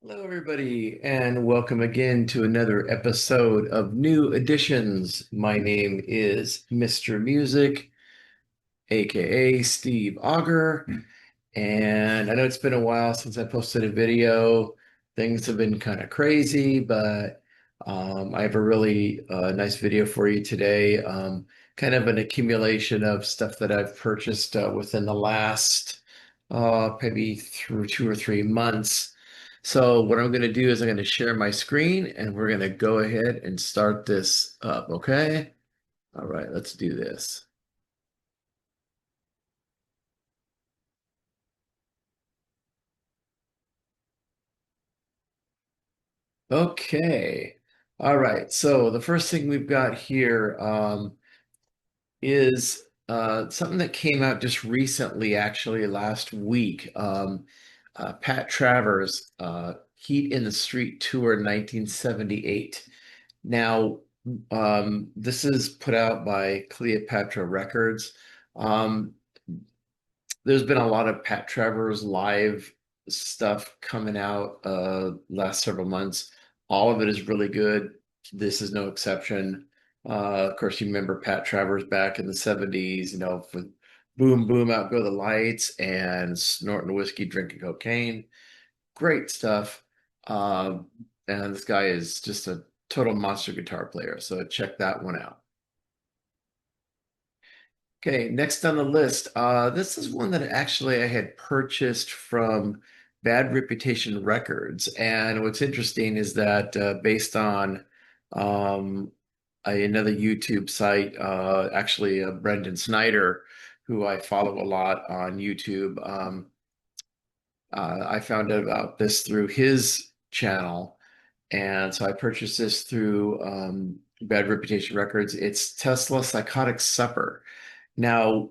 Hello, everybody, and welcome again to another episode of New Editions. My name is Mr. Music, aka Steve Auger, and I know it's been a while since I posted a video. Things have been kind of crazy, but I have a really nice video for you today. Kind of an accumulation of stuff that I've purchased within the last maybe through 2 or 3 months. So what I'm going to do is I'm going to share my screen and we're going to go ahead and start this up, okay? All right, let's do this. Okay. All right. So the first thing we've got here is something that came out just recently, actually last week. Pat Travers, Heat in the Street Tour 1978. Now, this is put out by Cleopatra Records. Um, there's been a lot of Pat Travers live stuff coming out last several months. All of it is really good. This is no exception. Of course, you remember Pat Travers back in the 70s, with Boom Boom Out Go the Lights and snorting whiskey, drinking cocaine. Great stuff. And this guy is just a total monster guitar player. So check that one out. Okay, next on the list. This is one that actually I had purchased from Bad Reputation Records. And what's interesting is that based on another YouTube site, actually Brendan Snyder, who I follow a lot on YouTube, I found out about this through his channel. And so I purchased this through Bad Reputation Records. It's Tesla Psychotic Supper. Now,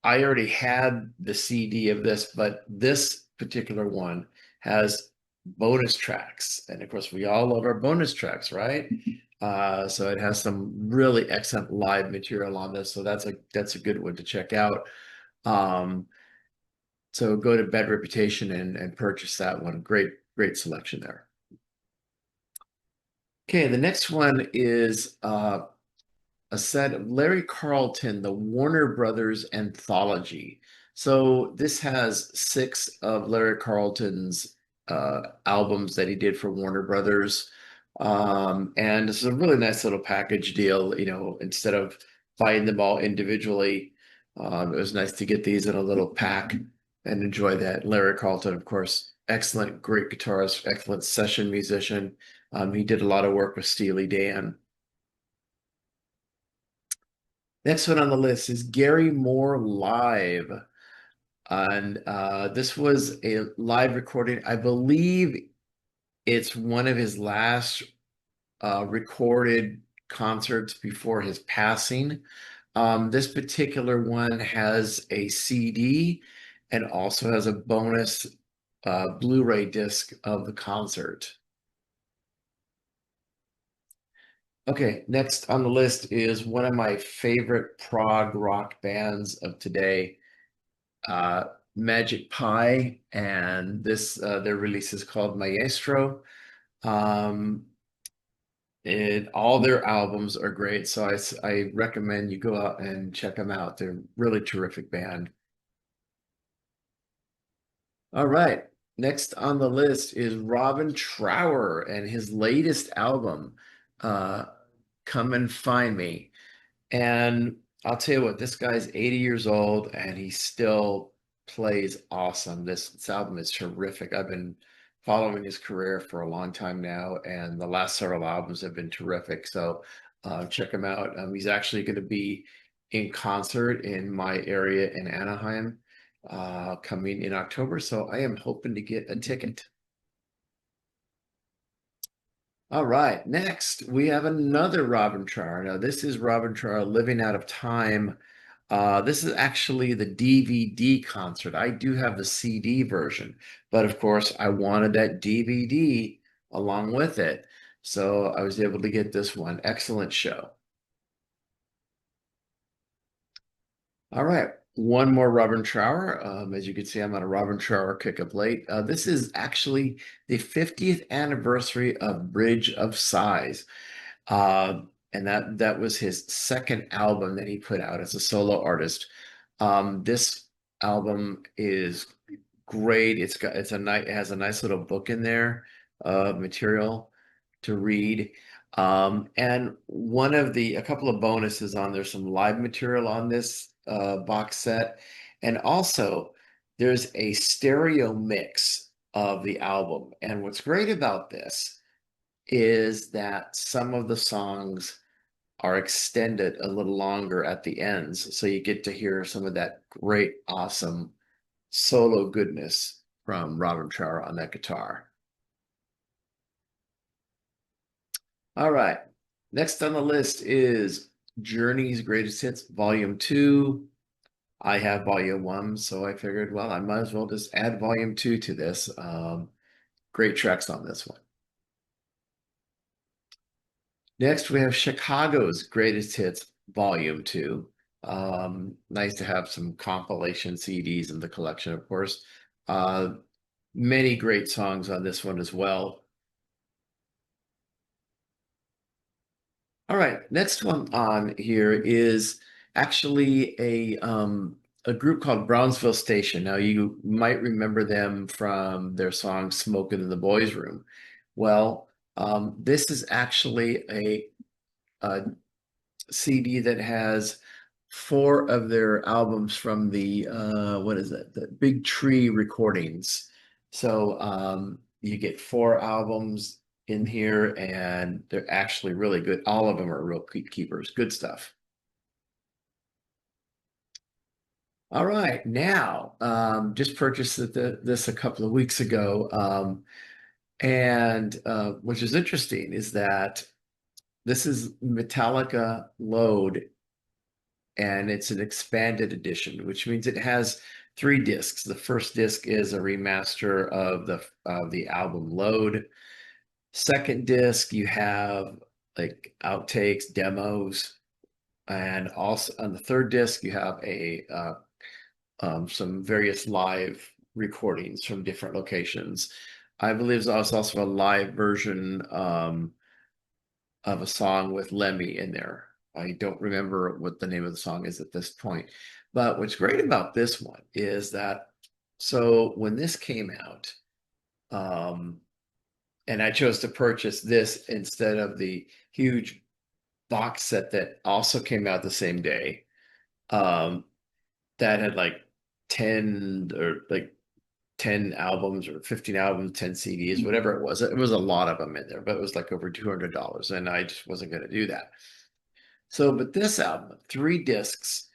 I already had the CD of this, but this particular one has bonus tracks. And of course, we all love our bonus tracks, right? So it has some really excellent live material on this. So that's a good one to check out. Um, so go to Bad Reputation and purchase that one. Great selection there. Okay, the next one is a set of Larry Carlton, the Warner Brothers Anthology. So this has six of Larry Carlton's albums that he did for Warner Brothers. And this is a really nice little package deal. Instead of buying them all individually, it was nice to get these in a little pack and enjoy that. Larry Carlton, of course, excellent, great guitarist, excellent session musician. He did a lot of work with Steely Dan. Next one on the list is Gary Moore Live. And this was a live recording. I believe it's one of his last recorded concerts before his passing. This particular one has a CD and also has a bonus Blu-ray disc of the concert. Okay, next on the list is one of my favorite prog rock bands of today, uh, Magic Pie, and this their release is called Maestro. Um, all their albums are great, so I recommend you go out and check them out. They're really terrific band. All right, next on the list is Robin Trower and his latest album, uh, Come and Find Me. And I'll tell you what, this guy's 80 years old and he still plays awesome. This album is terrific. I've been following his career for a long time now, and the last several albums have been terrific. So check him out. He's actually going to be in concert in my area in Anaheim coming in October. So I am hoping to get a ticket. All right, next we have another Robin Trower. Now, this is Robin Trower Living Out of Time. This is actually the DVD concert. I do have the CD version, but of course, I wanted that DVD along with it. So I was able to get this one. Excellent show. All right. one more Robin Trower. As you can see, I'm on a Robin Trower kick of late. This is actually the 50th anniversary of Bridge of Sighs. And that was his second album that he put out as a solo artist. This album is great. It has a nice little book in there of material to read. And a couple of bonuses on there's some live material on this box set. And also there's a stereo mix of the album. And what's great about this is that some of the songs are extended a little longer at the ends. So you get to hear some of that great, awesome solo goodness from Robin Trower on that guitar. All right. Next on the list is Journey's Greatest Hits, Volume 2. I have Volume 1, so I figured, well, I might as well just add Volume 2 to this. Great tracks on this one. Next, we have Chicago's Greatest Hits, Volume 2. Nice to have some compilation CDs in the collection, of course. Many great songs on this one as well. All right, next one on here is actually a group called Brownsville Station. Now you might remember them from their song "Smoking in the Boys' Room." Well, this is actually a CD that has four of their albums from the what is it? The Big Tree recordings. So you get four albums in here, and they're actually really good. All of them are real keepers. Good stuff. All right, now just purchased this a couple of weeks ago, and which is interesting is that this is Metallica Load, and it's an expanded edition, which means it has three discs. The first disc is a remaster of the album Load. Second disc, you have like outtakes, demos, and also on the third disc, you have some various live recordings from different locations. I believe there's also a live version of a song with Lemmy in there. I don't remember what the name of the song is at this point. But what's great about this one is that so when this came out, um, and I chose to purchase this instead of the huge box set that also came out the same day, um, that had like 10 or like 10 albums or 15 albums, 10 CDs, whatever it was. It was a lot of them in there, but it was like over $200, and I just wasn't going to do that. So, but this album, three discs,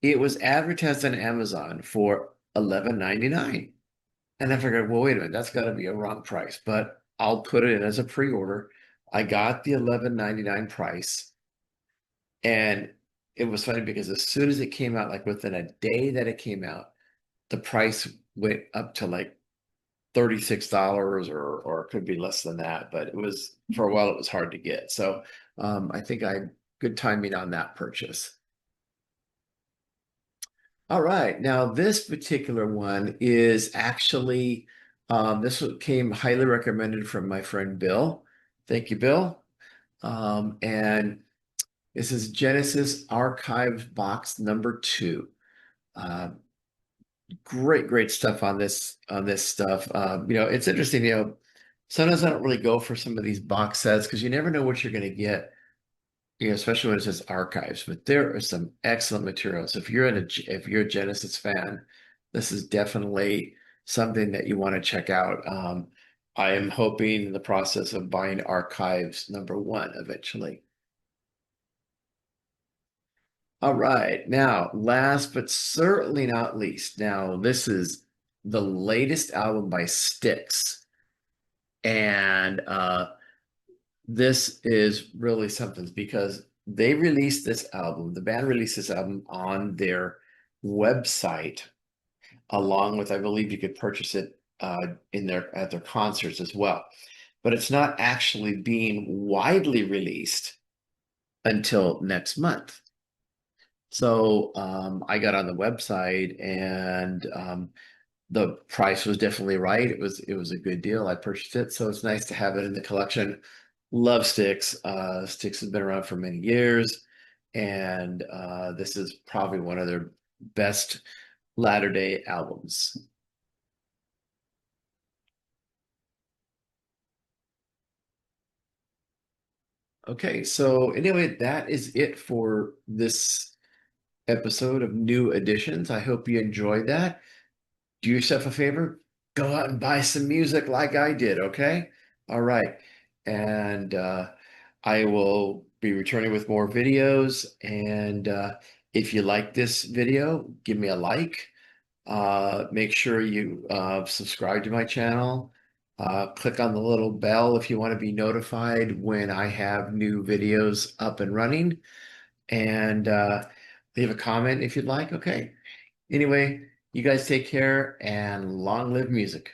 it was advertised on Amazon for $11.99. And I figured, well, wait a minute, that's got to be a wrong price, but I'll put it in as a pre-order. I got the $11.99 price. And it was funny because as soon as it came out, like within a day that it came out, the price went up to like $36 or it could be less than that. But it was for a while, it was hard to get. So I think I good timing on that purchase. All right. Now, this particular one is actually, came highly recommended from my friend Bill. Thank you, Bill. And this is Genesis Archives Box number 2. Uh, great stuff on this stuff. It's interesting, sometimes I don't really go for some of these box sets because you never know what you're going to get, especially when it says archives, but there are some excellent materials. If you're a Genesis fan, this is definitely something that you want to check out. I am hoping in the process of buying archives number 1 eventually. All right. Now, last but certainly not least, now this is the latest album by Styx. And this is really something because they released this album, the band released this album on their website, along with, I believe you could purchase it at their concerts as well. But it's not actually being widely released until next month. So I got on the website and the price was definitely right. It was a good deal. I purchased it, so it's nice to have it in the collection. Love Styx. Styx has been around for many years, and this is probably one of their best latter day albums. Okay, so anyway, that is it for this episode of New Editions. I hope you enjoyed that. Do yourself a favor, go out and buy some music like I did, okay? All right. And I will be returning with more videos. And if you like this video, give me a like. Make sure you subscribe to my channel. Click on the little bell if you want to be notified when I have new videos up and running. And leave a comment if you'd like. Okay. Anyway, you guys take care and long live music.